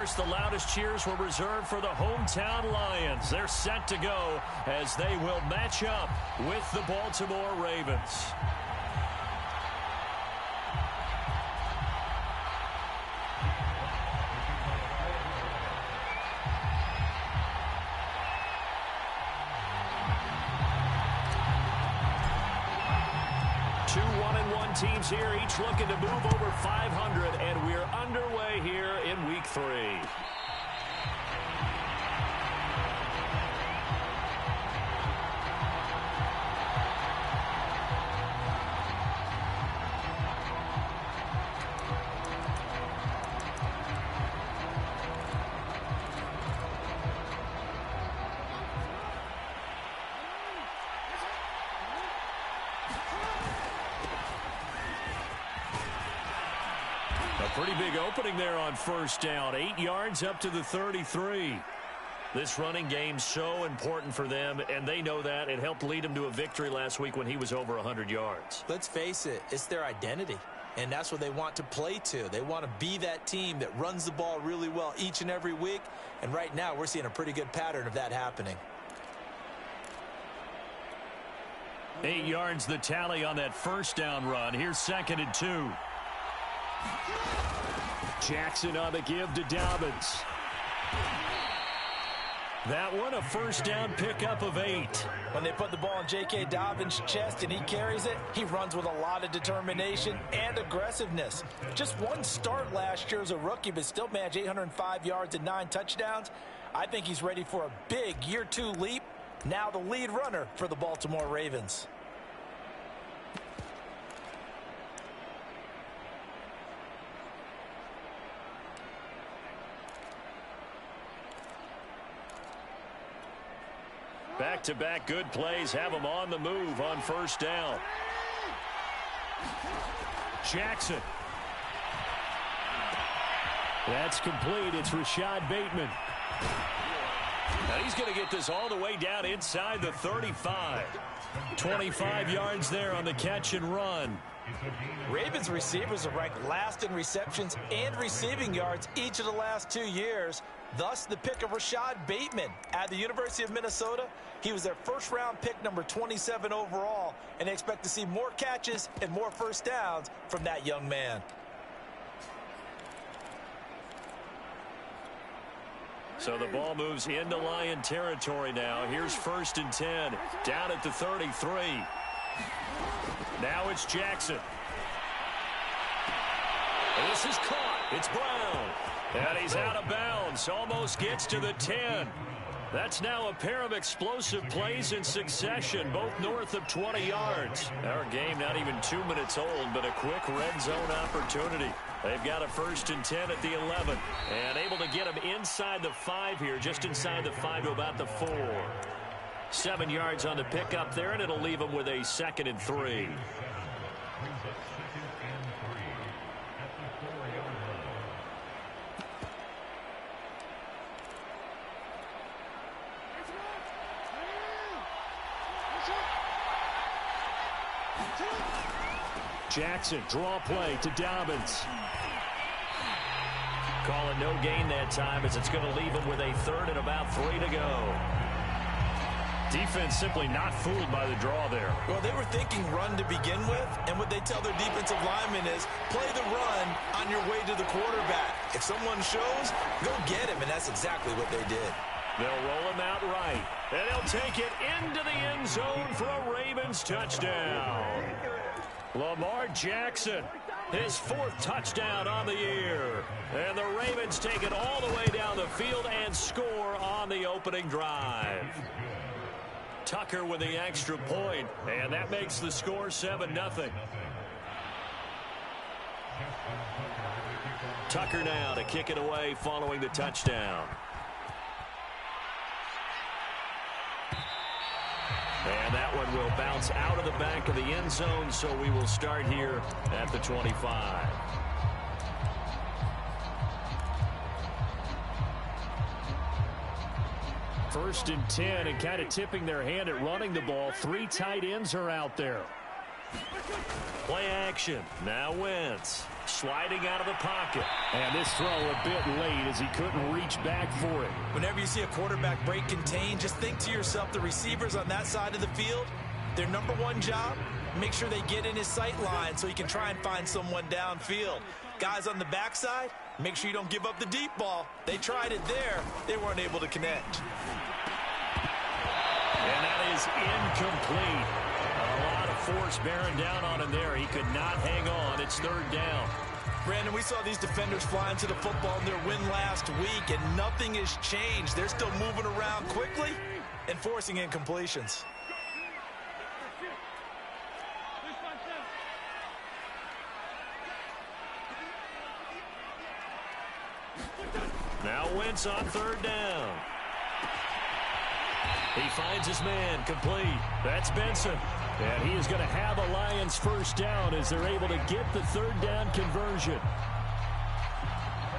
The loudest cheers were reserved for the hometown Lions. They're set to go as they will match up with the Baltimore Ravens. Two 1-1 teams here, each looking to move over 500, and we're underway here in Week 3. Pretty big opening there on first down. 8 yards up to the 33. This running game's so important for them, and they know that. It helped lead them to a victory last week when he was over 100 yards. Let's face it, it's their identity, and that's what they want to play to. They want to be that team that runs the ball really well each and every week, and right now we're seeing a pretty good pattern of that happening. 8 yards the tally on that first down run. Here's 2nd and 2. Jackson on the give to Dobbins. That one a first down pickup of 8. When they put the ball in J.K. Dobbins' chest and he carries it, he runs with a lot of determination and aggressiveness. Just one start last year as a rookie, but still managed 805 yards and 9 touchdowns. I think he's ready for a big year 2 leap. Now the lead runner for the Baltimore Ravens. Back-to-back good plays have him on the move on first down. Jackson. That's complete. It's Rashad Bateman. Now he's going to get this all the way down inside the 35. 25 yards there on the catch and run. Ravens receivers are ranked last in receptions and receiving yards each of the last 2 years. Thus, the pick of Rashad Bateman at the University of Minnesota. He was their first-round pick, number 27 overall, and they expect to see more catches and more first downs from that young man. So the ball moves into Lion territory now. Here's 1st and 10, down at the 33. Now it's Jackson. This is caught. It's Brown. And he's out of bounds. Almost gets to the 10. That's now a pair of explosive plays in succession, both north of 20 yards. Our game not even 2 minutes old, but a quick red zone opportunity. They've got a 1st and 10 at the 11. And able to get him inside the 5 here, just inside the 5 to about the 4. 7 yards on the pickup there, and it'll leave him with a 2nd and 3. Jackson, draw play to Dobbins. Call it no gain that time as it's going to leave him with a 3rd and about 3 to go. Defense simply not fooled by the draw there. Well, they were thinking run to begin with, and what they tell their defensive linemen is play the run on your way to the quarterback. If someone shows, go get him, and that's exactly what they did. They'll roll him out right, and he'll take it into the end zone for a Ravens touchdown. Lamar Jackson, his 4th touchdown on the year. And the Ravens take it all the way down the field and score on the opening drive. Tucker with the extra point, and that makes the score 7-0. Tucker now to kick it away following the touchdown. And that one will bounce out of the back of the end zone, so we will start here at the 25. First and 10, and kind of tipping their hand at running the ball. 3 tight ends are out there. Play action. Now Wentz sliding out of the pocket. And this throw a bit late as he couldn't reach back for it. Whenever you see a quarterback break contained, just think to yourself, the receivers on that side of the field, their number one job, make sure they get in his sight line so he can try and find someone downfield. Guys on the backside, make sure you don't give up the deep ball. They tried it there. They weren't able to connect. And that is incomplete. A lot of force bearing down on him there. He could not hang on. It's third down. Brandon, we saw these defenders fly into the football in their win last week, and nothing has changed. They're still moving around quickly and forcing incompletions. Now Wentz on third down. He finds his man, complete. That's Benson. And he is going to have a Lions first down as they're able to get the third down conversion.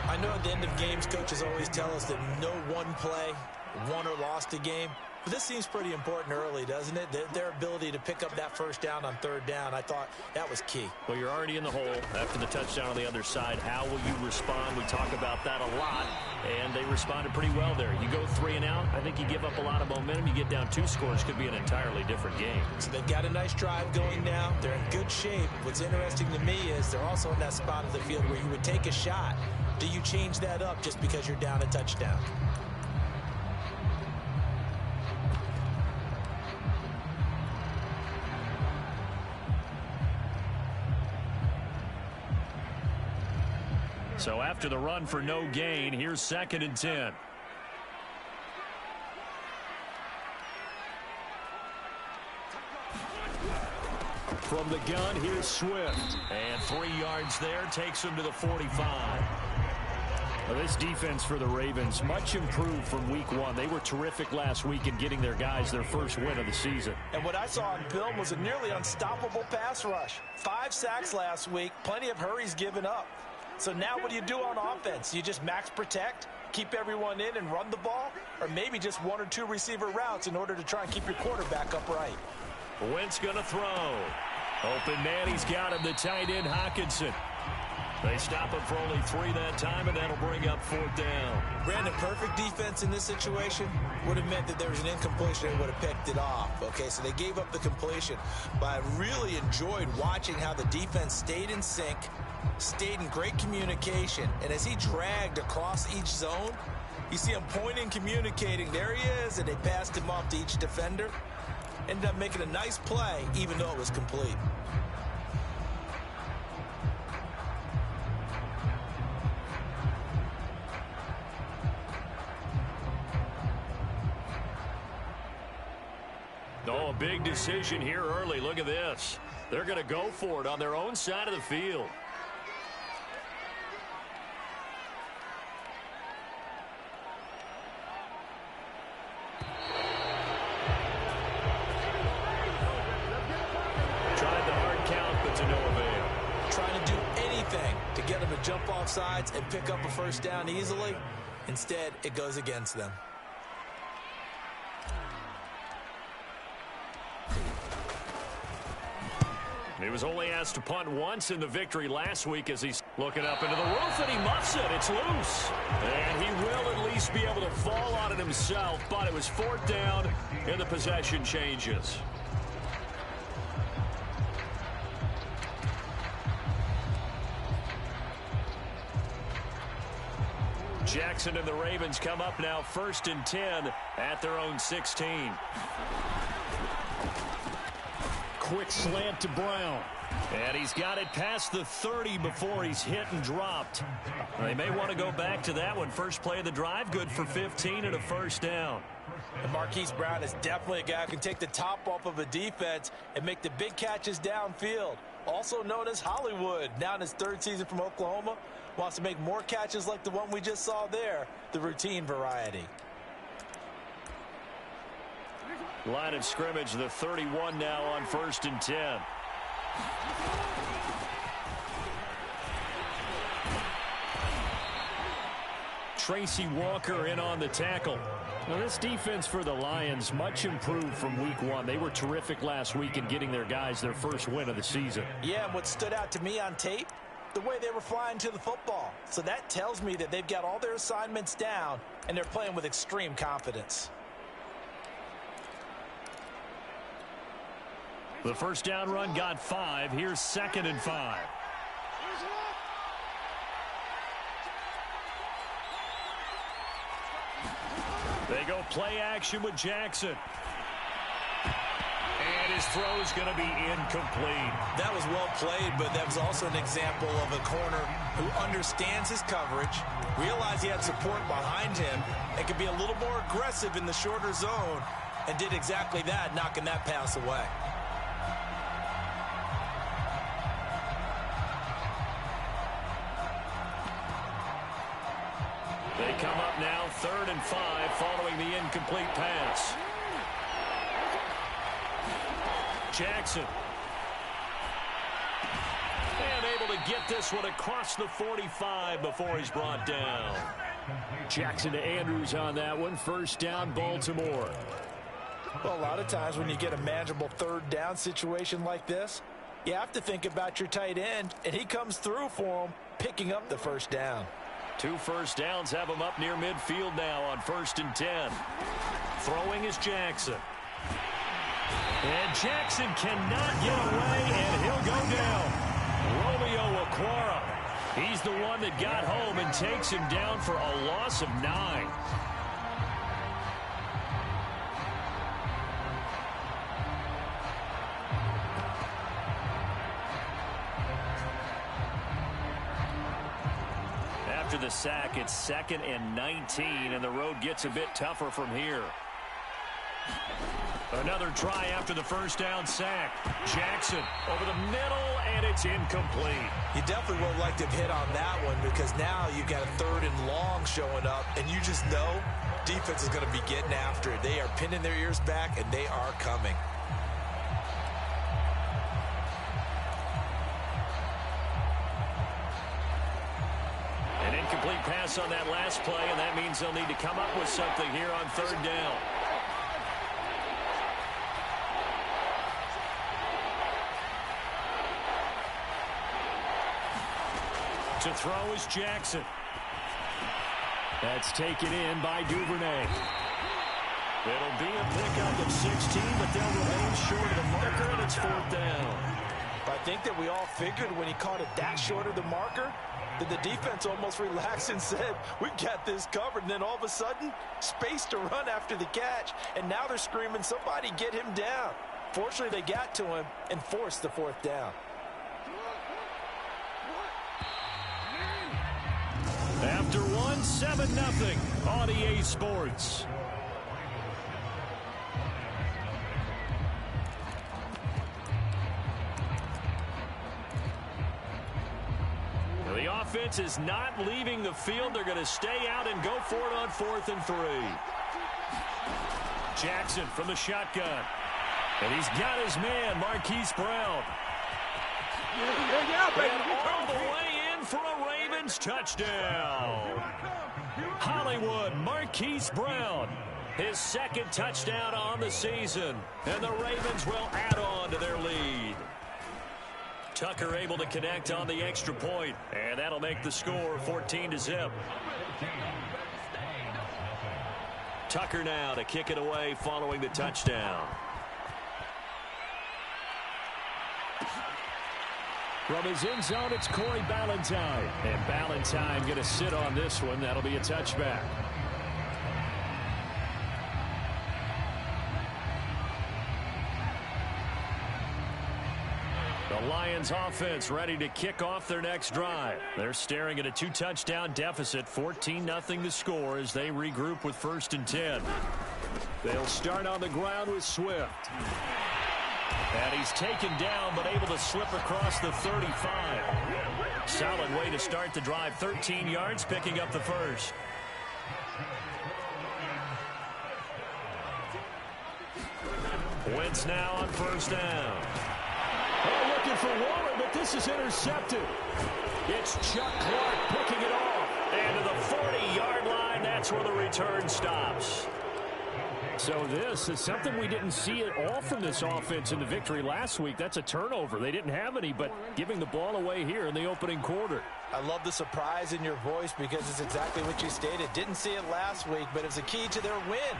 I know at the end of games, coaches always tell us that no one play won or lost a game. But this seems pretty important early, doesn't it? Their ability to pick up that first down on third down, I thought that was key. Well, you're already in the hole after the touchdown on the other side. How will you respond? We talk about that a lot, and they responded pretty well there. You go 3 and out, I think you give up a lot of momentum. You get down 2 scores, could be an entirely different game. So they've got a nice drive going now. They're in good shape. What's interesting to me is they're also in that spot of the field where you would take a shot. Do you change that up just because you're down a touchdown? So after the run for no gain, here's 2nd and 10. From the gun, here's Swift. And 3 yards there, takes him to the 45. Well, this defense for the Ravens, much improved from week 1. They were terrific last week in getting their guys their first win of the season. And what I saw on film was a nearly unstoppable pass rush. 5 sacks last week, plenty of hurries given up. So now what do you do on offense? You just max protect, keep everyone in and run the ball, or maybe just 1 or 2 receiver routes in order to try and keep your quarterback upright. Wentz going to throw. Open man, he's got him, the tight end, Hockenson. They stop him for only 3 that time, and that'll bring up 4th down. Brandon, perfect defense in this situation would have meant that there was an incompletion and would have picked it off. Okay, so they gave up the completion. But I really enjoyed watching how the defense stayed in sync, stayed in great communication, and as he dragged across each zone, you see him pointing, communicating. There he is, and they passed him off to each defender. Ended up making a nice play, even though it was complete. Oh, a big decision here early. Look at this. They're going to go for it on their own side of the field. Tried the hard count, but to no avail. Trying to do anything to get them to jump off sides and pick up a first down easily. Instead, it goes against them. He was only asked to punt once in the victory last week as he's looking up into the roof, and he muffs it. It's loose. And he will at least be able to fall on it himself, but it was 4th down, and the possession changes. Jackson and the Ravens come up now 1st and 10 at their own 16. Quick slant to Brown. And he's got it past the 30 before he's hit and dropped. They may want to go back to that one. First play of the drive, good for 15 and a first down. And Marquise Brown is definitely a guy who can take the top off of a defense and make the big catches downfield. Also known as Hollywood, now in his 3rd season from Oklahoma, wants to make more catches like the one we just saw there, the routine variety. Line of scrimmage, the 31 now on 1st and 10. Tracy Walker in on the tackle. Well, this defense for the Lions, much improved from week one. They were terrific last week in getting their guys their first win of the season. Yeah, and what stood out to me on tape, the way they were flying to the football. So that tells me that they've got all their assignments down, and they're playing with extreme confidence. The first down run got 5. Here's 2nd and 5. They go play action with Jackson. And his throw's going to be incomplete. That was well played, but that was also an example of a corner who understands his coverage, realized he had support behind him, and could be a little more aggressive in the shorter zone, and did exactly that, knocking that pass away. They come up now 3rd and 5 following the incomplete pass. Jackson. And able to get this one across the 45 before he's brought down. Jackson to Andrews on that one. First down, Baltimore. Well, a lot of times when you get a manageable 3rd down situation like this, you have to think about your tight end, and he comes through for him, picking up the first down. 2 first downs have him up near midfield now on 1st and 10. Throwing is Jackson. And Jackson cannot get away, and he'll go down. Romeo Okwara. He's the one that got home and takes him down for a loss of 9. After the sack, it's 2nd and 19, and the road gets a bit tougher from here. Another try after the first down sack. Jackson over the middle, and it's incomplete. You definitely would like to have hit on that one, because now you've got a 3rd and long showing up, and you just know defense is going to be getting after it. They are pinning their ears back, and they are coming. An incomplete pass on that last play, and that means they'll need to come up with something here on 3rd down. To throw is Jackson. That's taken in by Duvernay. It'll be a pickup of 16, but they'll remain short of the marker, and it's 4th down. I think that we all figured when he caught it that short of the marker that the defense almost relaxed and said, we've got this covered. And then all of a sudden, space to run after the catch. And now they're screaming, somebody get him down. Fortunately, they got to him and forced the 4th down. After 1, 7-0 on EA Sports. The offense is not leaving the field. They're going to stay out and go for it on 4th and 3. Jackson from the shotgun. And he's got his man, Marquise Brown. And all the way in for a Ravens touchdown. Hollywood, Marquise Brown. His 2nd touchdown on the season. And the Ravens will add on to their lead. Tucker able to connect on the extra point, and that'll make the score 14-0. Tucker now to kick it away following the touchdown. From his end zone, it's Corey Ballantyne. And Ballantyne going to sit on this one. That'll be a touchback. The Lions offense ready to kick off their next drive. They're staring at a 2-touchdown deficit, 14-0 the score as they regroup with 1st and 10. They'll start on the ground with Swift. And he's taken down but able to slip across the 35. Solid way to start the drive, 13 yards, picking up the first. Wentz now on 1st down. Oh, looking for Waller, but this is intercepted. It's Chuck Clark picking it off. And to the 40-yard line that's where the return stops. So this is something we didn't see at all from this offense in the victory last week. That's a turnover. They didn't have any, but giving the ball away here in the opening quarter. I love the surprise in your voice because it's exactly what you stated. Didn't see it last week, but it was a key to their win.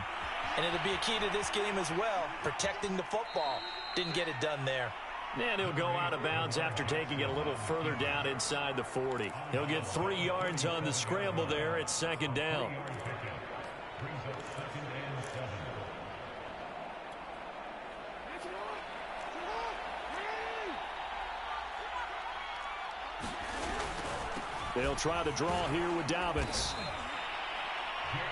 And it'll be a key to this game as well, protecting the football. Didn't get it done there. And he'll go out of bounds after taking it a little further down inside the 40. He'll get 3 yards on the scramble there at second down. They'll try to draw here with Dobbins.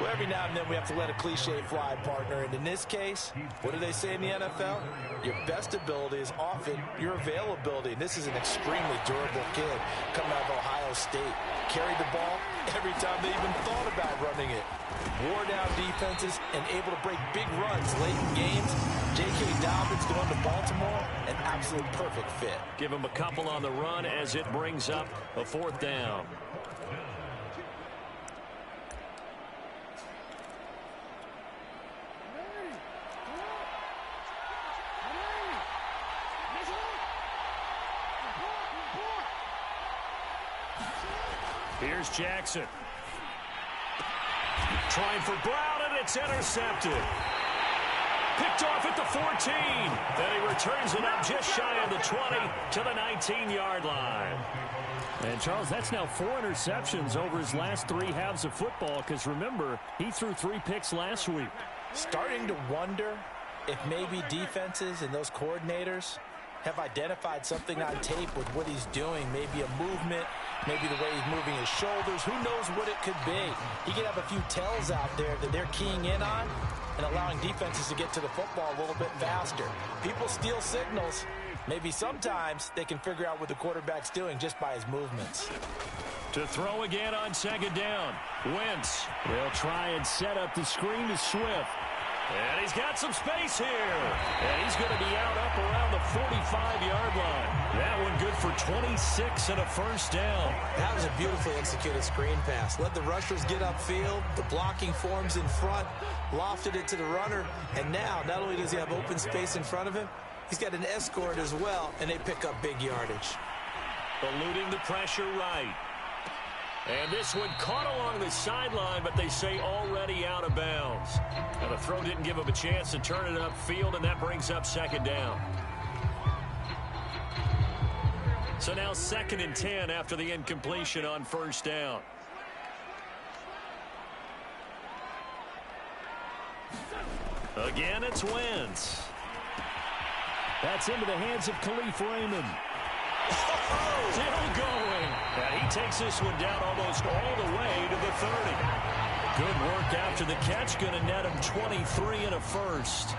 Well, every now and then we have to let a cliche fly, partner. And in this case, what do they say in the NFL? Your best ability is often your availability. And this is an extremely durable kid coming out of Ohio State. Carried the ball every time they even thought about running it. Wore down defenses and able to break big runs late in games. J.K. Dobbins going to Baltimore, an absolute perfect fit. Give him a couple on the run as it brings up a 4th down. Here's Jackson. Trying for Brown, and it's intercepted. Picked off at the 14. Then he returns it up just shy of the 20 to the 19-yard line. And, Charles, that's now 4 interceptions over his last 3 halves of football because, remember, he threw 3 picks last week. Starting to wonder if maybe defenses and those coordinators have identified something on tape with what he's doing. Maybe a movement, maybe the way he's moving his shoulders. Who knows what it could be? He could have a few tells out there that they're keying in on and allowing defenses to get to the football a little bit faster. People steal signals. Maybe sometimes they can figure out what the quarterback's doing just by his movements. To throw again on second down. Wentz. They'll try and set up the screen to Swift. And he's got some space here. And he's going to be out up around the 45-yard line. That one good for 26 and a first down. That was a beautifully executed screen pass. Let the rushers get upfield. The blocking forms in front. Lofted it to the runner. And now, not only does he have open space in front of him, he's got an escort as well, and they pick up big yardage. Eluding the pressure right. And this one caught along the sideline, but they say already out of bounds. Now the throw didn't give him a chance to turn it upfield, and that brings up second down. So now 2nd and 10 after the incompletion on first down. Again, it's Wentz. That's into the hands of Khalif Raymond. Still going. And he takes this one down almost all the way to the 30. Good work after the catch. Going to net him 23 and a first.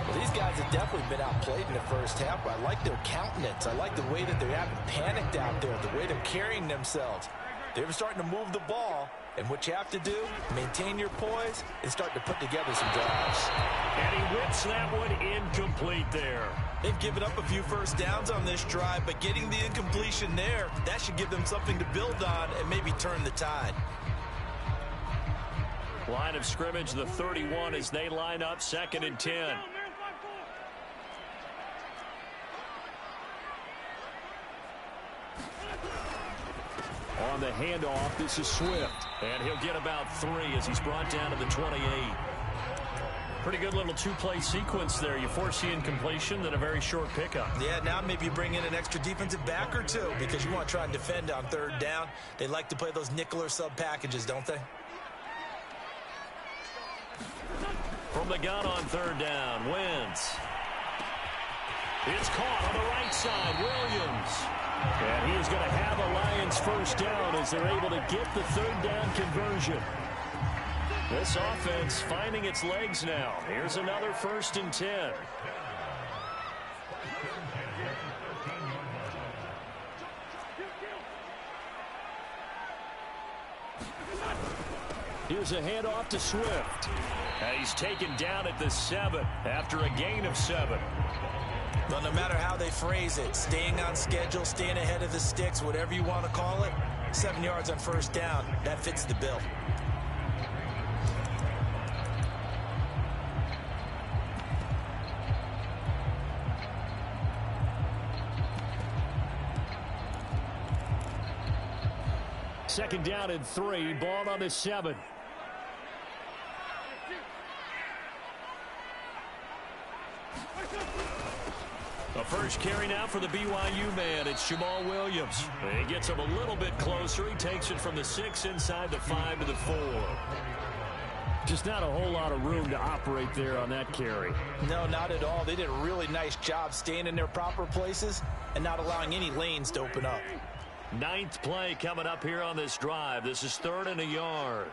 Well, these guys have definitely been outplayed in the first half, but I like their countenance. I like the way that they haven't panicked out there, the way they're carrying themselves. They're starting to move the ball, and what you have to do, maintain your poise and start to put together some drives. And he whips that one incomplete there. They've given up a few first downs on this drive, but getting the incompletion there, that should give them something to build on and maybe turn the tide. Line of scrimmage, the 31 as they line up 2nd and 10. On the handoff, this is Swift. And he'll get about 3 as he's brought down to the 28. Pretty good little 2-play sequence there. You force the incompletion, then a very short pickup. Yeah, now maybe you bring in an extra defensive back or 2 because you want to try and defend on 3rd down. They like to play those nickel or sub packages, don't they? From the gun on 3rd down, Wentz. It's caught on the right side, Williams. And he is going to have a Lions first down as they're able to get the 3rd down conversion. This offense finding its legs now. Here's another 1st and 10. Here's a handoff to Swift. And he's taken down at the 7 after a gain of 7. But no matter how they phrase it, staying on schedule, staying ahead of the sticks, whatever you want to call it, 7 yards on first down, that fits the bill. Second down and 3. Ball on the 7. The first carry now for the BYU man. It's Jamal Williams. He gets him a little bit closer. He takes it from the 6 inside the 5 to the 4. Just not a whole lot of room to operate there on that carry. No, not at all. They did a really nice job staying in their proper places and not allowing any lanes to open up. 9th play coming up here on this drive. This is 3rd and a yard.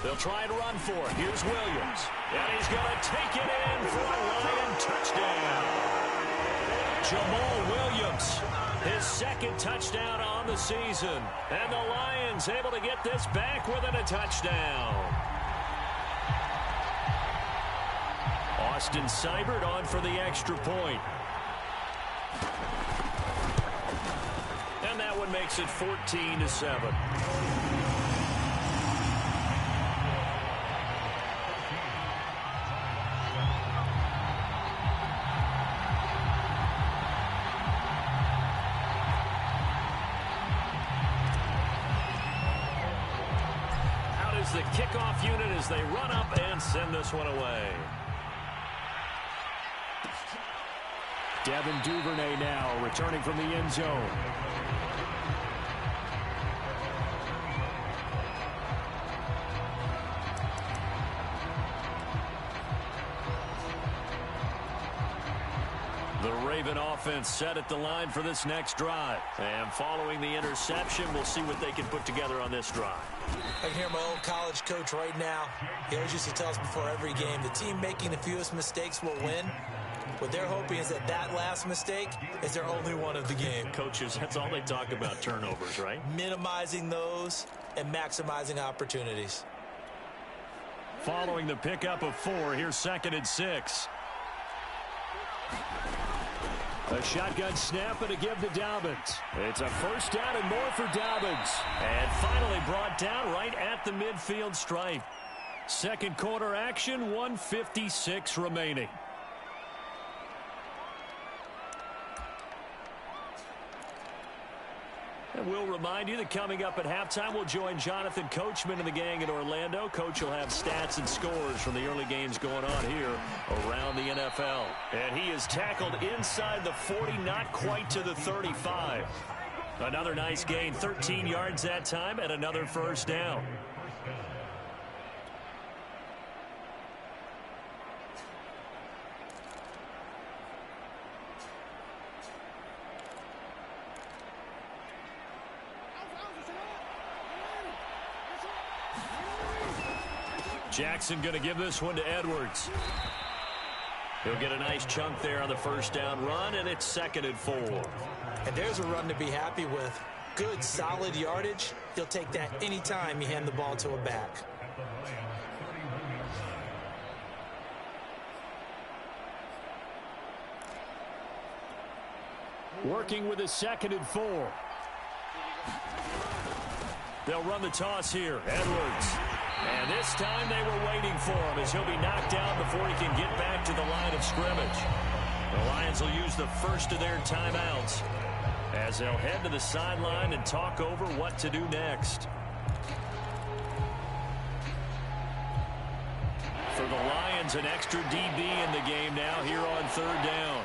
They'll try and run for it. Here's Williams. And he's going to take it in for a Lion touchdown. Jamal Williams, his 2nd touchdown on the season. And the Lions able to get this back within a touchdown. Austin Seibert on for the extra point. And that one makes it 14-7. The kickoff unit as they run up and send this one away. Devin Duvernay now returning from the end zone. The Raven offense set at the line for this next drive. And following the interception, we'll see what they can put together on this drive. I can hear my old college coach right now. He always used to tell us before every game, the team making the fewest mistakes will win. What they're hoping is that that last mistake is their only one of the game. Coaches, that's all they talk about, turnovers, right? Minimizing those and maximizing opportunities. Following the pickup of 4, here's 2nd and 6. A shotgun snap and a give to Dobbins. It's a first down and more for Dobbins. And finally brought down right at the midfield stripe. Second quarter action, 1:56 remaining. And we'll remind you that coming up at halftime, we'll join Jonathan Coachman and the gang in Orlando. Coach will have stats and scores from the early games going on here around the NFL. And he is tackled inside the 40, not quite to the 35. Another nice gain, 13 yards that time, and another first down. Jackson going to give this one to Edwards. He'll get a nice chunk there on the first down run, and it's 2nd and 4. And there's a run to be happy with. Good, solid yardage. He'll take that anytime you hand the ball to a back. Working with a 2nd and 4. They'll run the toss here. Edwards. And this time they were waiting for him as he'll be knocked down before he can get back to the line of scrimmage. The Lions will use the first of their timeouts as they'll head to the sideline and talk over what to do next. For the Lions, an extra DB in the game now here on 3rd down.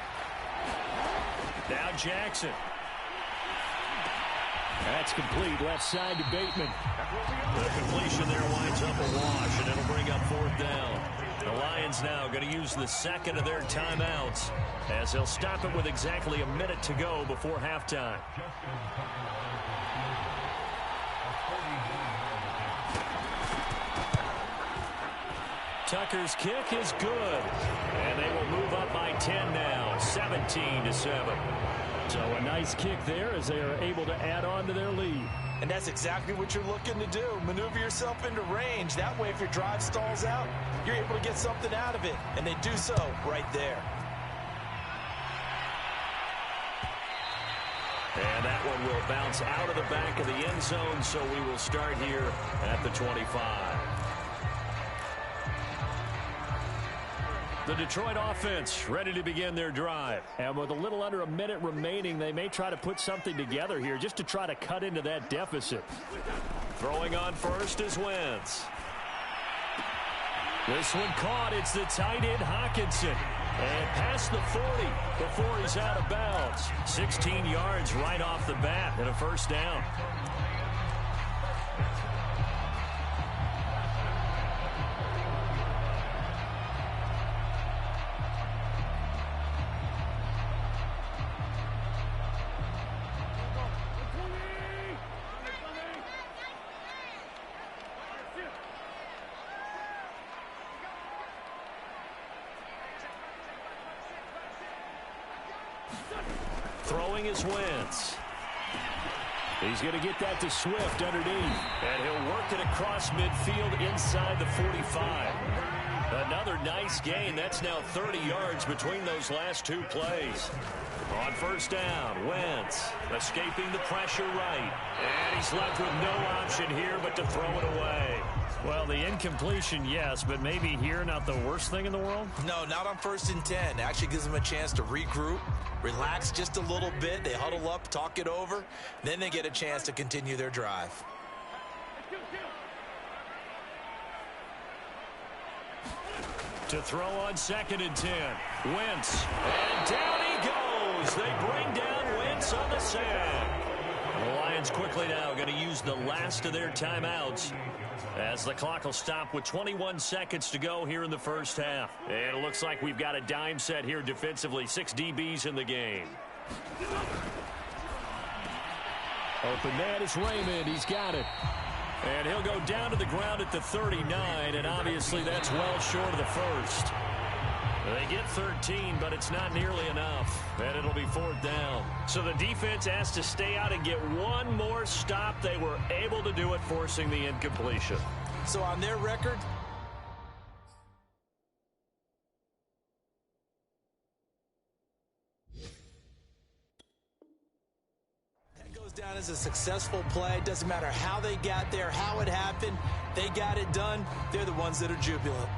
Now Jackson. That's complete, left side to Bateman. The completion there winds up a wash, and it'll bring up 4th down. The Lions now going to use the second of their timeouts as they'll stop it with exactly a minute to go before halftime. Tucker's kick is good, and they will move up by 10 now, 17-7. So a nice kick there as they are able to add on to their lead. And that's exactly what you're looking to do. Maneuver yourself into range. That way, if your drive stalls out, you're able to get something out of it. And they do so right there. And that one will bounce out of the back of the end zone, so we will start here at the 25. The Detroit offense ready to begin their drive. And with a little under a minute remaining, they may try to put something together here just to try to cut into that deficit. Throwing on first is Wentz. This one caught. It's the tight end Hockenson. And past the 40 before he's out of bounds. 16 yards right off the bat and a first down. Throwing is Wentz. He's going to get that to Swift underneath. And he'll work it across midfield inside the 45. Another nice gain. That's now 30 yards between those last two plays. On first down, Wentz escaping the pressure right. And he's left with no option here but to throw it away. Well, the incompletion, yes, but maybe here not the worst thing in the world? No, not on 1st and 10. Actually gives them a chance to regroup, relax just a little bit. They huddle up, talk it over. Then they get a chance to continue their drive. To throw on 2nd and 10. Wentz. And down he goes. They bring down Wentz on the sack. The Lions quickly now going to use the last of their timeouts as the clock will stop with 21 seconds to go here in the first half. And it looks like we've got a dime set here defensively. 6 DBs in the game. Open man is Raymond. He's got it. And he'll go down to the ground at the 39, and obviously that's well short of the first. They get 13, but it's not nearly enough, and it'll be 4th down. So the defense has to stay out and get one more stop. They were able to do it, forcing the incompletion. So on their record, that goes down as a successful play. Doesn't matter how they got there, how it happened. They got it done. They're the ones that are jubilant.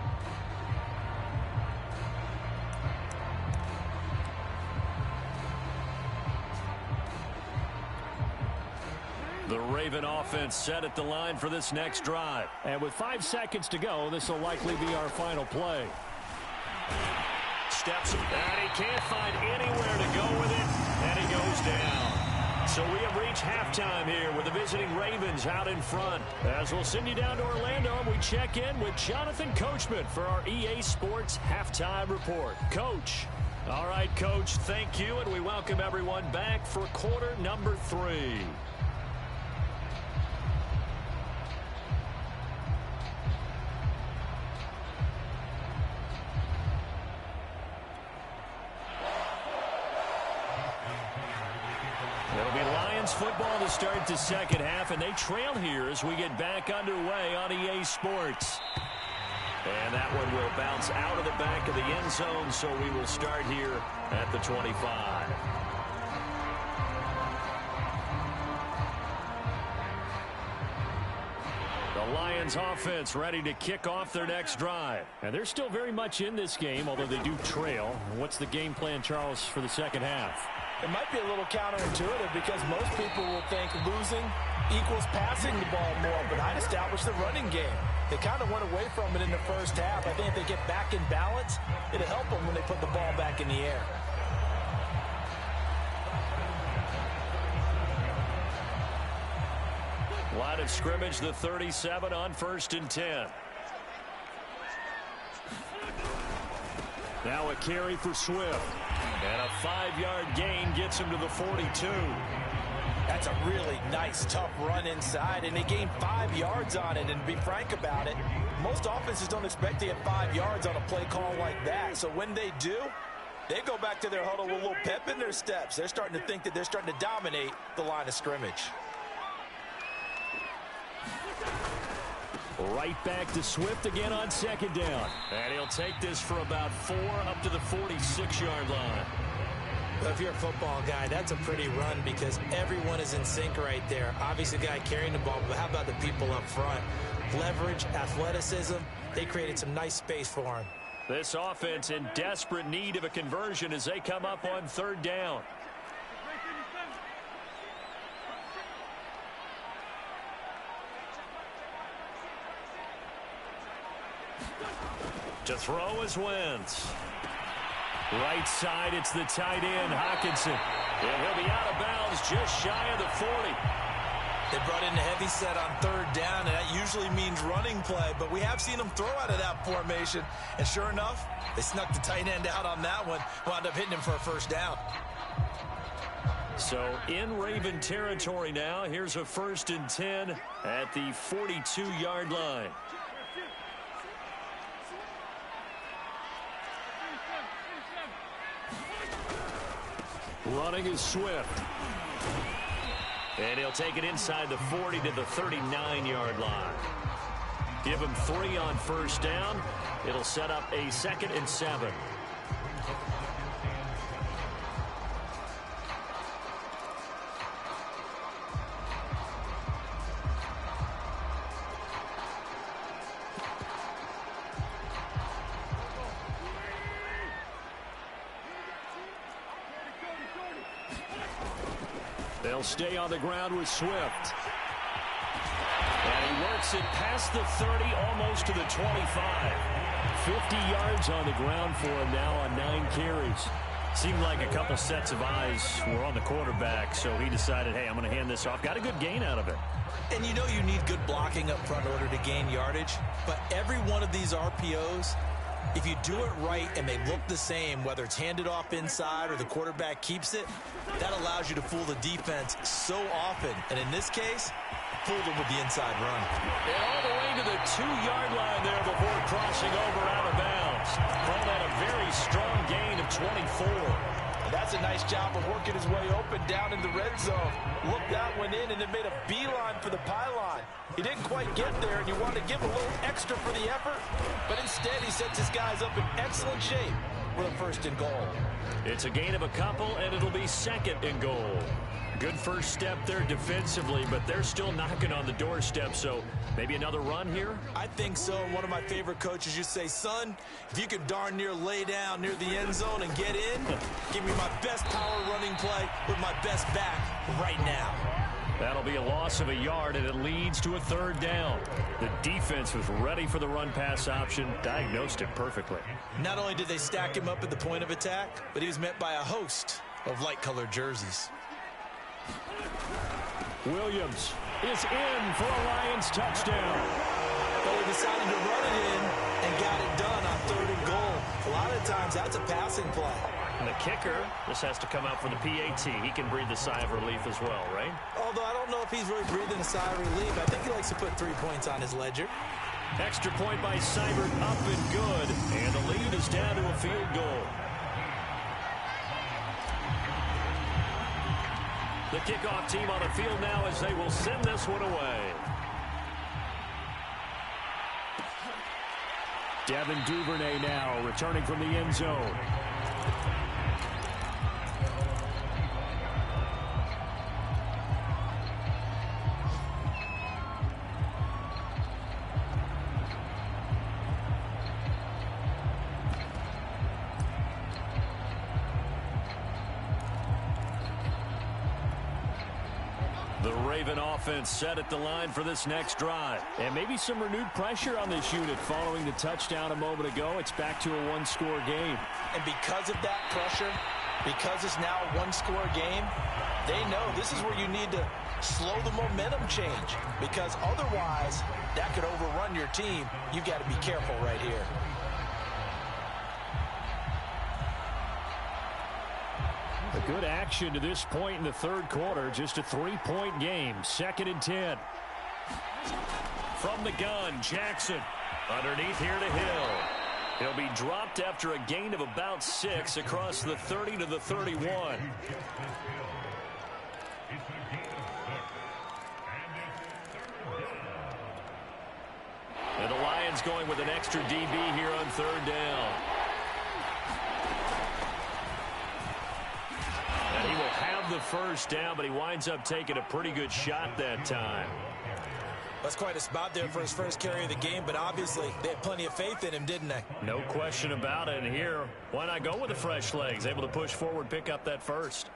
The Raven offense set at the line for this next drive. And with 5 seconds to go, this will likely be our final play. Steps, and he can't find anywhere to go with it, and he goes down. So we have reached halftime here with the visiting Ravens out in front. As we'll send you down to Orlando, and we check in with Jonathan Coachman for our EA Sports Halftime Report. Coach. All right, Coach, thank you, and we welcome everyone back for quarter number 3. It'll be Lions football to start the second half, and they trail here as we get back underway on EA Sports. And that one will bounce out of the back of the end zone, so we will start here at the 25. The Lions offense ready to kick off their next drive. And they're still very much in this game, although they do trail. What's the game plan, Charles, for the second half? It might be a little counterintuitive because most people will think losing equals passing the ball more, but I'd establish the running game. They kind of went away from it in the first half. I think if they get back in balance, it'll help them when they put the ball back in the air. Line of scrimmage, the 37 on 1st and 10. Now a carry for Swift. And a 5-yard gain gets him to the 42. That's a really nice, tough run inside, and they gained 5 yards on it. And to be frank about it, most offenses don't expect to get 5 yards on a play call like that. So when they do, they go back to their huddle with a little pep in their steps. They're starting to think that they're starting to dominate the line of scrimmage. Right back to Swift again on 2nd down. And he'll take this for about 4 up to the 46-yard line. Well, if you're a football guy, that's a pretty run because everyone is in sync right there. Obviously, the guy carrying the ball, but how about the people up front? Leverage, athleticism, they created some nice space for him. This offense in desperate need of a conversion as they come up on third down. To throw is Wentz. Right side, it's the tight end, Hockenson. And he'll be out of bounds just shy of the 40. They brought in a heavy set on third down, and that usually means running play, but we have seen them throw out of that formation. And sure enough, they snuck the tight end out on that one, wound up hitting him for a first down. So in Raven territory now, here's a 1st and 10 at the 42-yard line. Running is Swift. And he'll take it inside the 40 to the 39-yard line. Give him 3 on first down. It'll set up a 2nd and 7. They'll stay on the ground with Swift. And he works it past the 30, almost to the 25. 50 yards on the ground for him now on 9 carries. Seemed like a couple sets of eyes were on the quarterback, so he decided, hey, I'm going to hand this off. Got a good gain out of it. And you know you need good blocking up front in order to gain yardage, but every one of these RPOs, if you do it right and they look the same, whether it's handed off inside or the quarterback keeps it, that allows you to fool the defense so often. And in this case, fooled them with the inside run. And all the way to the 2-yard line there before crossing over out of bounds. Call that a very strong gain of 24. And that's a nice job of working his way open down in the red zone. Looked that one in and then made a beeline for the pylon. He didn't quite get there, and you want to give a little extra for the effort, but instead he sets his guys up in excellent shape with a 1st and goal. It's a gain of a couple, and it'll be 2nd and goal. Good first step there defensively, but they're still knocking on the doorstep, so maybe another run here? I think so. One of my favorite coaches used to say, son, if you can darn near lay down near the end zone and get in, give me my best power running play with my best back right now. That'll be a loss of a yard, and it leads to a 3rd down. The defense was ready for the run-pass option, diagnosed it perfectly. Not only did they stack him up at the point of attack, but he was met by a host of light-colored jerseys. Williams is in for a Lions touchdown. But he decided to run it in and got it done on 3rd and goal. A lot of times that's a passing play. And the kicker, this has to come out for the PAT. He can breathe a sigh of relief as well, right? Although I don't know if he's really breathing a sigh of relief. I think he likes to put 3 points on his ledger. Extra point by Seibert, up and good. And the lead is down to a field goal. The kickoff team on the field now as they will send this one away. Devin Duvernay now returning from the end zone. The Raven offense set at the line for this next drive. And maybe some renewed pressure on this unit following the touchdown a moment ago. It's back to a 1-score game. And because of that pressure, because it's now a 1-score game, they know this is where you need to slow the momentum change. Because otherwise, that could overrun your team. You've got to be careful right here. A good action to this point in the 3rd quarter. Just a 3-point game. 2nd and 10. From the gun, Jackson. Underneath here to Hill. He'll be dropped after a gain of about 6 across the 30 to the 31. And the Lions going with an extra DB here on 3rd down. And he will have the first down, but he winds up taking a pretty good shot that time. That's quite a spot there for his first carry of the game, but obviously they had plenty of faith in him, didn't they? No question about it. And here, why not go with the fresh legs? Able to push forward, pick up that first.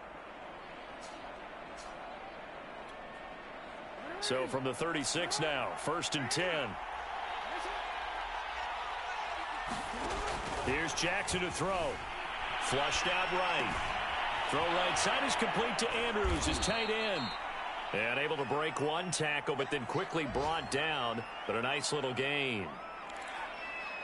So from the 36 now, 1st and 10. Here's Jackson to throw. Flushed out right. Throw right side is complete to Andrews, his tight end. And able to break one tackle, but then quickly brought down. But a nice little gain.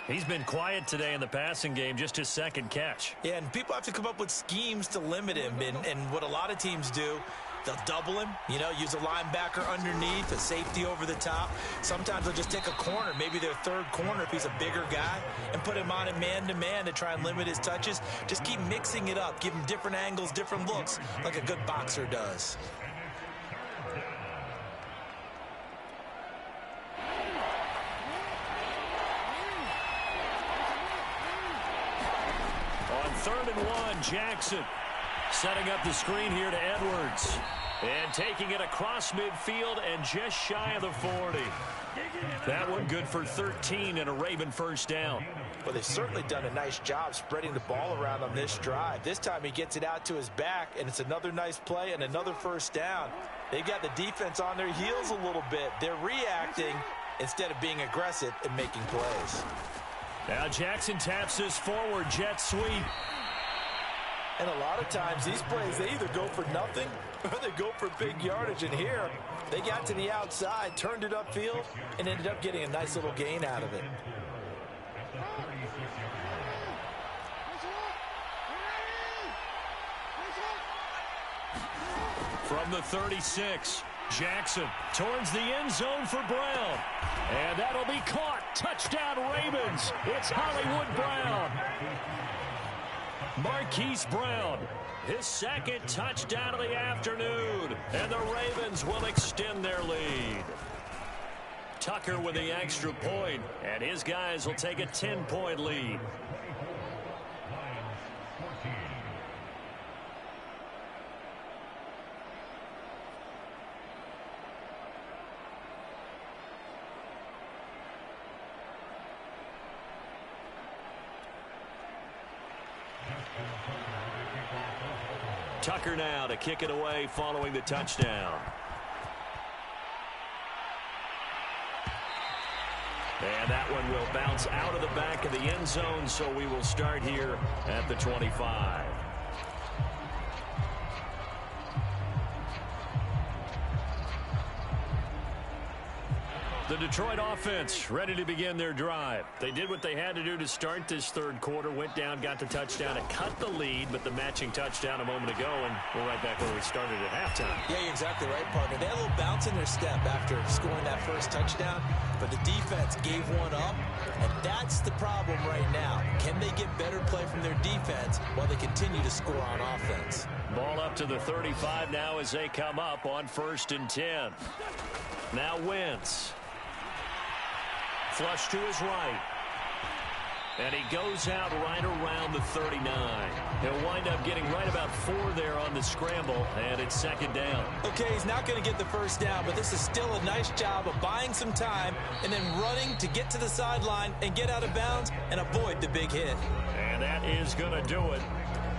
He's been quiet today in the passing game, just his second catch. Yeah, and people have to come up with schemes to limit him. And what a lot of teams do, they'll double him, use a linebacker underneath, a safety over the top. Sometimes they'll just take a corner, maybe their third corner if he's a bigger guy, and put him on a man-to-man to try and limit his touches. Just keep mixing it up, give him different angles, different looks, like a good boxer does. On 3rd and 1, Jackson setting up the screen here to Edwards. And taking it across midfield and just shy of the 40. That one good for 13 and a Raven first down. Well, they've certainly done a nice job spreading the ball around on this drive. This time he gets it out to his back, and it's another nice play and another first down. They've got the defense on their heels a little bit. They're reacting instead of being aggressive and making plays. Now Jackson taps this forward, jet sweep. And a lot of times these plays, they either go for nothing or they go for big yardage. And here, they got to the outside, turned it upfield, and ended up getting a nice little gain out of it. From the 36, Jackson towards the end zone for Brown. And that'll be caught. Touchdown Ravens. It's Hollywood Brown. Marquise Brown, his second touchdown of the afternoon. And the Ravens will extend their lead. Tucker with the extra point, and his guys will take a 10-point lead. Tucker now to kick it away following the touchdown. And that one will bounce out of the back of the end zone, so we will start here at the 25. The Detroit offense ready to begin their drive. They did what they had to do to start this third quarter, went down, got the touchdown, and cut the lead, but the matching touchdown a moment ago, and we're right back where we started at halftime. Yeah, you're exactly right, partner. They had a little bounce in their step after scoring that first touchdown, but the defense gave one up, and that's the problem right now. Can they get better play from their defense while they continue to score on offense? Ball up to the 35 now as they come up on 1st and 10. Now Wentz. Flush to his right. And he goes out right around the 39. He'll wind up getting right about 4 there on the scramble, and it's 2nd down. Okay, he's not going to get the first down, but this is still a nice job of buying some time and then running to get to the sideline and get out of bounds and avoid the big hit. And that is going to do it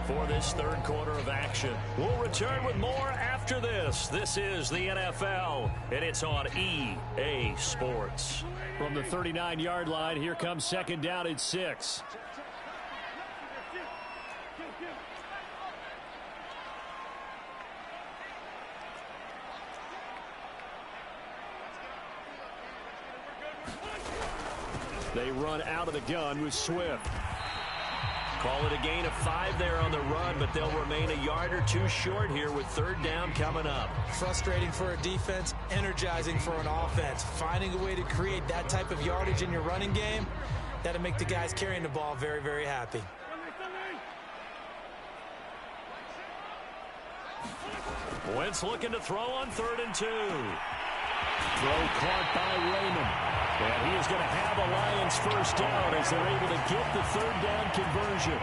for this third quarter of action. We'll return with more after this. This is the NFL, and it's on EA Sports. From the 39-yard line, here comes 2nd down at 6. They run out of the gun with Swift. Call it a gain of 5 there on the run, but they'll remain a yard or 2 short here with 3rd down coming up. Frustrating for a defense, energizing for an offense. Finding a way to create that type of yardage in your running game, that'll make the guys carrying the ball very, very happy. Wentz looking to throw on 3rd and 2. Throw caught by Raymond. And he is going to have a Lions first down as they're able to get the 3rd down conversion.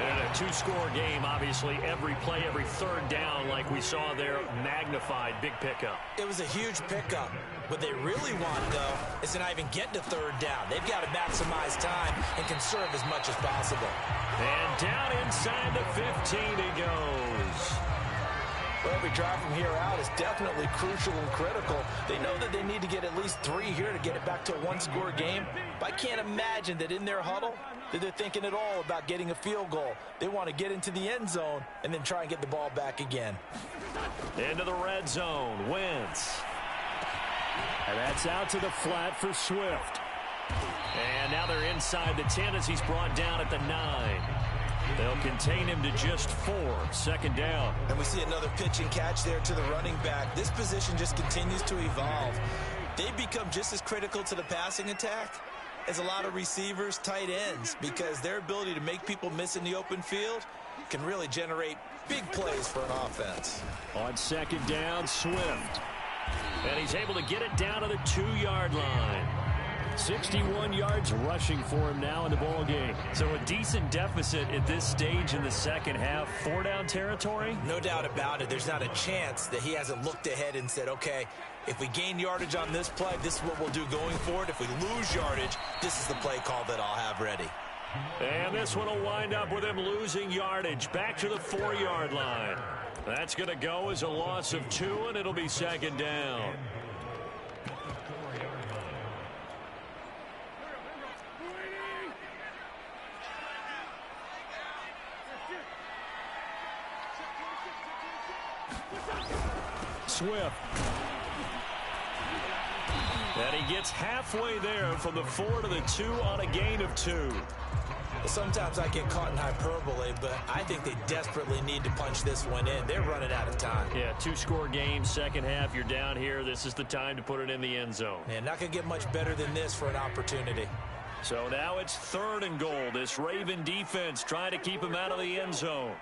And a 2-score game, obviously, every play, every 3rd down, like we saw there, magnified, big pickup. It was a huge pickup. What they really want, though, is to not even get to third down. They've got to maximize time and conserve as much as possible. And down inside the 15 he goes. Well, every drive from here out is definitely crucial and critical. They know that they need to get at least 3 here to get it back to a one-score game. But I can't imagine that in their huddle that they're thinking at all about getting a field goal. They want to get into the end zone and then try and get the ball back again. Into the red zone, Wentz. And that's out to the flat for Swift. And now they're inside the 10 as he's brought down at the 9. They'll contain him to just 4. Second down. And we see another pitch and catch there to the running back. This position just continues to evolve. They become just as critical to the passing attack as a lot of receivers, tight ends, because their ability to make people miss in the open field can really generate big plays for an offense. On second down, Swift. And he's able to get it down to the 2-yard line. 61 yards rushing for him now in the ball game. So a decent deficit at this stage in the second half. 4-down territory? No doubt about it. There's not a chance that he hasn't looked ahead and said, okay, if we gain yardage on this play, this is what we'll do going forward. If we lose yardage, this is the play call that I'll have ready. And this one will wind up with him losing yardage back to the 4-yard line. That's going to go as a loss of 2, and it'll be second down. Swift. And he gets halfway there from the 4 to the 2 on a gain of 2. Sometimes I get caught in hyperbole, but I think they desperately need to punch this one in. They're running out of time. Yeah, 2-score game, second half, you're down here. This is the time to put it in the end zone. Man, not going to get much better than this for an opportunity. So now it's 3rd and goal. This Raven defense trying to keep him out of the end zone.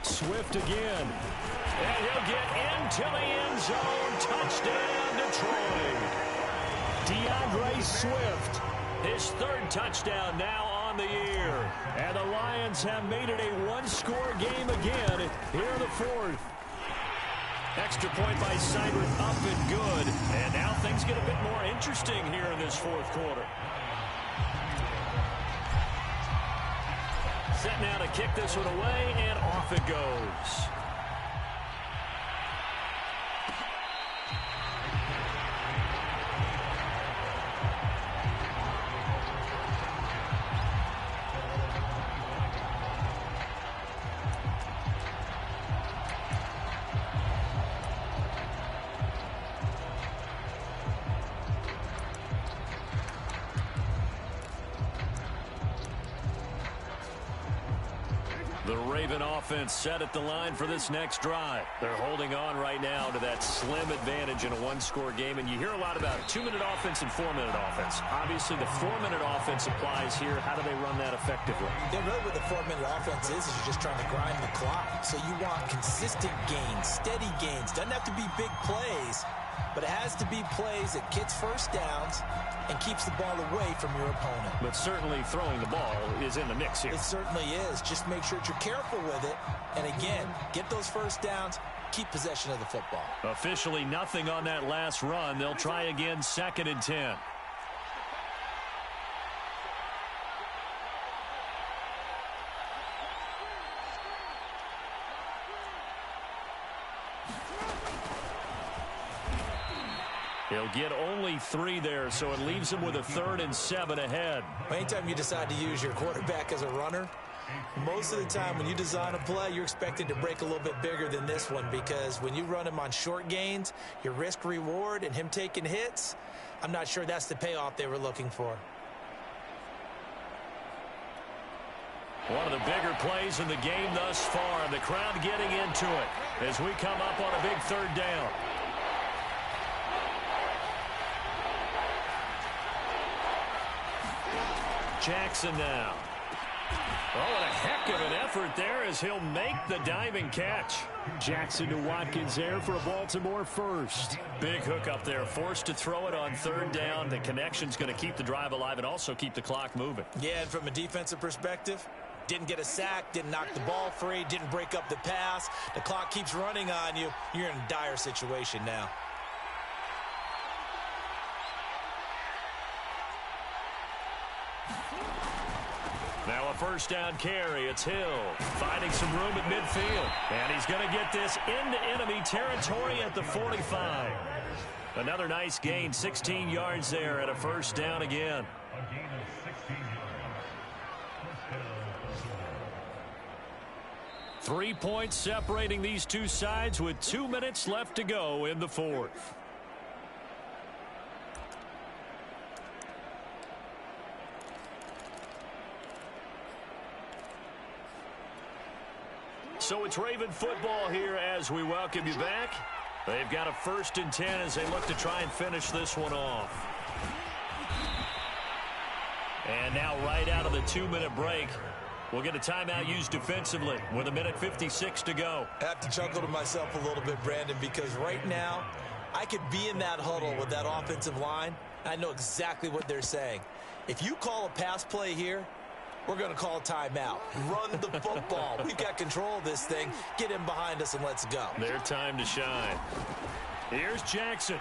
Swift again. And he'll get into the end zone. Touchdown, Detroit. DeAndre Swift, his 3rd touchdown now on the year. And the Lions have made it a 1-score game again here in the 4th. Extra point by Seibert up and good. And now things get a bit more interesting here in this 4th quarter. Set now to kick this one away, and off it goes. The Raven offense set at the line for this next drive. They're holding on right now to that slim advantage in a 1-score game. And you hear a lot about 2-minute offense and 4-minute offense. Obviously, the 4-minute offense applies here. How do they run that effectively? Yeah, really what the 4-minute offense is you're just trying to grind the clock. So you want consistent gains, steady gains. Doesn't have to be big plays, but it has to be plays that gets first downs and keeps the ball away from your opponent. But certainly throwing the ball is in the mix here. It certainly is. Just make sure that you're careful with it. And again, get those first downs, keep possession of the football. Officially nothing on that last run. They'll try again, 2nd and 10. He'll get only 3 there, so it leaves him with a 3rd and 7 ahead. Anytime you decide to use your quarterback as a runner, most of the time when you design a play, you're expecting to break a little bit bigger than this one, because when you run him on short gains, your risk-reward and him taking hits, I'm not sure that's the payoff they were looking for. One of the bigger plays in the game thus far, and the crowd getting into it as we come up on a big 3rd down. Jackson now. Oh, and a heck of an effort there as he'll make the diving catch. Jackson to Watkins there for a Baltimore first. Big hook up there, forced to throw it on 3rd down. The connection's going to keep the drive alive and also keep the clock moving. Yeah, and from a defensive perspective, Didn't get a sack, didn't knock the ball free, didn't break up the pass. The clock keeps running on you. You're in a dire situation now. Now a first down carry. It's Hill finding some room at midfield. And he's going to get this into enemy territory at the 45. Another nice gain, 16 yards there at a first down again. 3 points separating these two sides with 2 minutes left to go in the fourth. So it's Raven football here as we welcome you back. They've got a 1st and 10 as they look to try and finish this one off. And now right out of the 2-minute break, we'll get a timeout used defensively with 1:56 to go. I have to chuckle to myself a little bit, Brandon, because right now I could be in that huddle with that offensive line. I know exactly what they're saying. If you call a pass play here, we're going to call a timeout. Run the football. We've got control of this thing. Get him behind us and let's go. Their time to shine. Here's Jackson.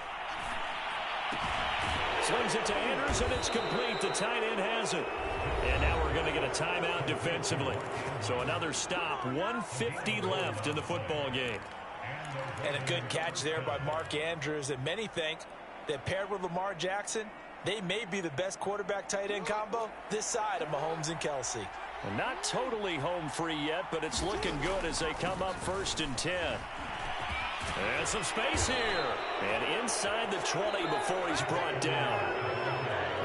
Slings it to Andrews, and it's complete. The tight end has it. And now we're going to get a timeout defensively. So another stop. 1:50 left in the football game. And a good catch there by Mark Andrews. And many think that paired with Lamar Jackson, they may be the best quarterback-tight end combo this side of Mahomes and Kelsey. Well, not totally home free yet, but it's looking good as they come up 1st and 10. And some space here. And inside the 20 before he's brought down.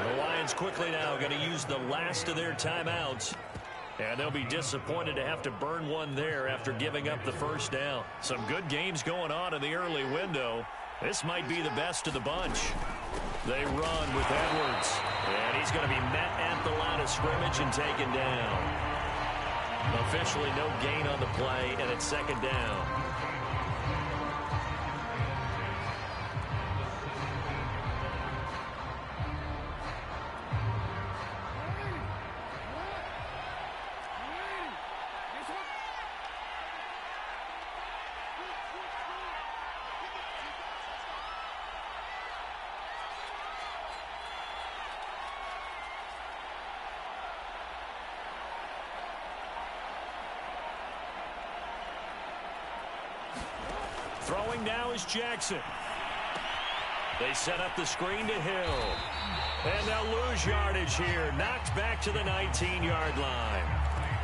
The Lions quickly now going to use the last of their timeouts. And they'll be disappointed to have to burn one there after giving up the first down. Some good games going on in the early window. This might be the best of the bunch. They run with Edwards. And he's going to be met at the line of scrimmage and taken down. Officially no gain on the play, and it's 2nd down. Throwing now is Jackson. They set up the screen to Hill. And they'll lose yardage here. Knocked back to the 19-yard line.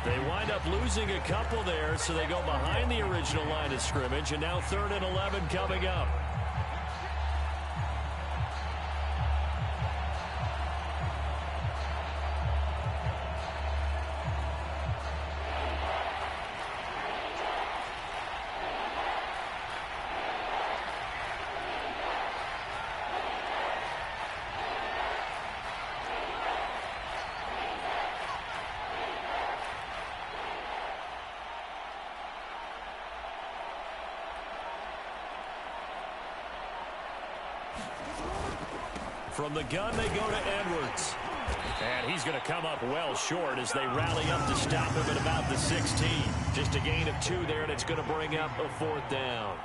They wind up losing a couple there, so they go behind the original line of scrimmage. And now 3rd and 11 coming up. From the gun, they go to Edwards. And he's going to come up well short as they rally up to stop him at about the 16. Just a gain of 2 there, and it's going to bring up a 4th down.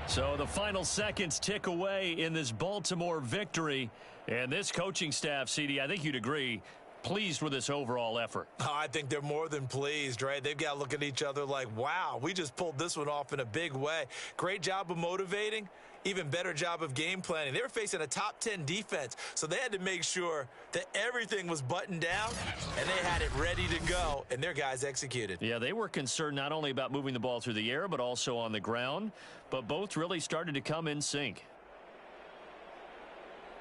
So the final seconds tick away in this Baltimore victory. And this coaching staff, CD, I think you'd agree, pleased with this overall effort. Oh, I think they're more than pleased, right? They've got to look at each other like, wow, we just pulled this one off in a big way. Great job of motivating. Even better job of game planning. They were facing a top 10 defense, so they had to make sure that everything was buttoned down, and they had it ready to go, and their guys executed. Yeah, they were concerned not only about moving the ball through the air, but also on the ground, but both really started to come in sync.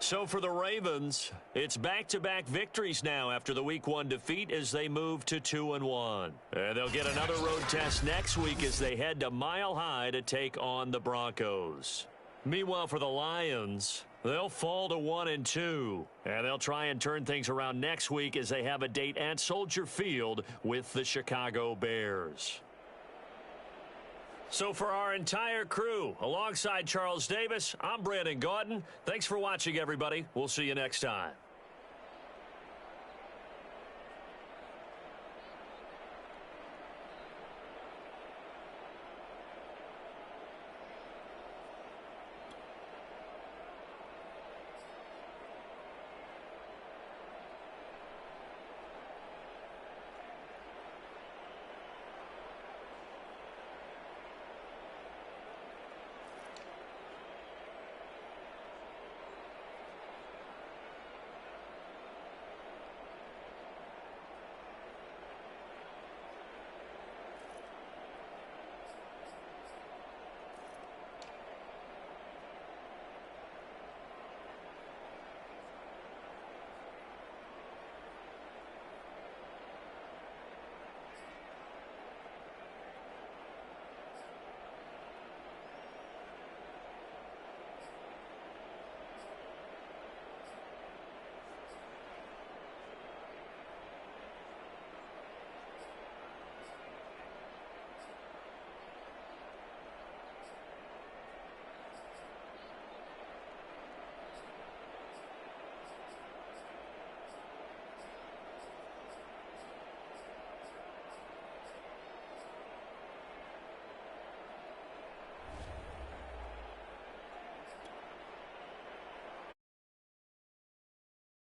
So for the Ravens, it's back-to-back victories now after the Week 1 defeat as they move to 2-1. And they'll get another road test next week as they head to Mile High to take on the Broncos. Meanwhile, for the Lions, they'll fall to 1-2. And they'll try and turn things around next week as they have a date at Soldier Field with the Chicago Bears. So for our entire crew, alongside Charles Davis, I'm Brandon Gaudin. Thanks for watching, everybody. We'll see you next time.